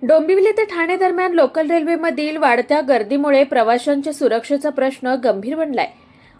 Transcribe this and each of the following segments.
डोंबिवली ते ठाणे दरम्यान लोकल रेल्वेमधील वाढत्या गर्दीमुळे प्रवाशांच्या सुरक्षेचा प्रश्न गंभीर बनलाय.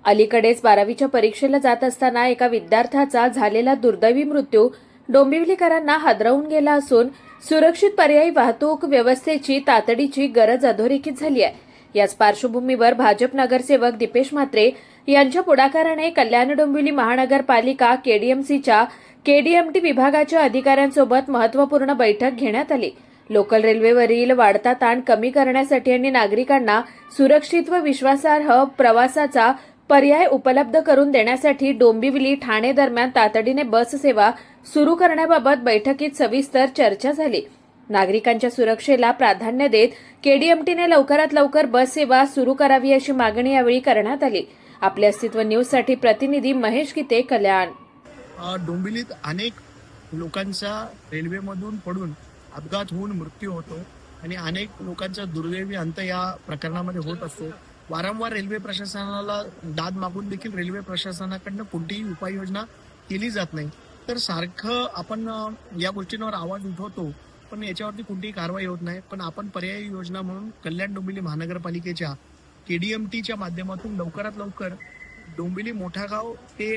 अलीकडेच 12वीच्या परीक्षेला जात असताना एका विद्यार्थ्याचा झालेला दुर्दैवी मृत्यू डोंबिवलीकरांना हादरवून गेला असून सुरक्षित पर्यायी वाहतूक व्यवस्थेची तातडीची गरज अधोरेखित झाली आहे. याच पार्श्वभूमीवर भाजप नगरसेवक दीपेश म्हात्रे यांच्या पुढाकाराने कल्याण डोंबिवली महानगरपालिका केडीएमसीच्या केडीएमटी विभागाच्या अधिकाऱ्यांसोबत महत्त्वपूर्ण बैठक घेण्यात आली. लोकल रेल्वेवरील वाढता ताण कमी करण्यासाठी आणि नागरिकांना सुरक्षित व विश्वासार्ह प्रवासाचा पर्याय उपलब्ध करून देण्यासाठी डोंबिवली ठाणे दरम्यान तातडीने बस सेवा सुरू करण्याबाबत बैठकीत सविस्तर चर्चा झाली. नागरिकांच्या सुरक्षेला प्राधान्य देत केडीएमटीने लवकरात लवकर बस सेवा सुरू करावी अशी मागणी यावेळी करण्यात आली. आपले अस्तित्व न्यूजसाठी प्रतिनिधी महेश गीते, कल्याण. डोंबिवलीत अनेक लोकांचा रेल्वेमधून पडून अपघात होऊन मृत्यू होतो आणि अनेक लोकांचा दुर्दैवी अंत या प्रकरणामध्ये होत असतो. वारंवार रेल्वे प्रशासनाला दाद मागून देखील रेल्वे प्रशासनाकडनं कोणतीही उपाययोजना केली जात नाही. तर सारखं आपण या गोष्टींवर आवाज उठवतो, पण याच्यावरती कोणतीही कारवाई होत नाही. पण आपण पर्यायी योजना म्हणून कल्याण डोंबिवली महानगरपालिकेच्या केडीएमटीच्या माध्यमातून लवकरात लवकर डोंबिवली मोठागाव ते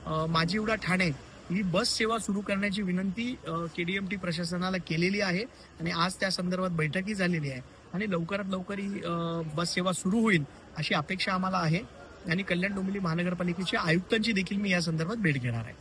माजिवडा ठाणे ही बस सेवा सुरू करण्याची विनंती केडीएमटी प्रशासनाला केलेली आहे आणि आज त्या संदर्भात बैठकही झालेली आहे आणि लवकरात लवकर ही बस सेवा सुरू होईल अशी अपेक्षा आम्हाला आहे आणि कल्याण डोंबिवली महानगरपालिकेच्या आयुक्तांची देखील मी या संदर्भात भेट घेणार आहे.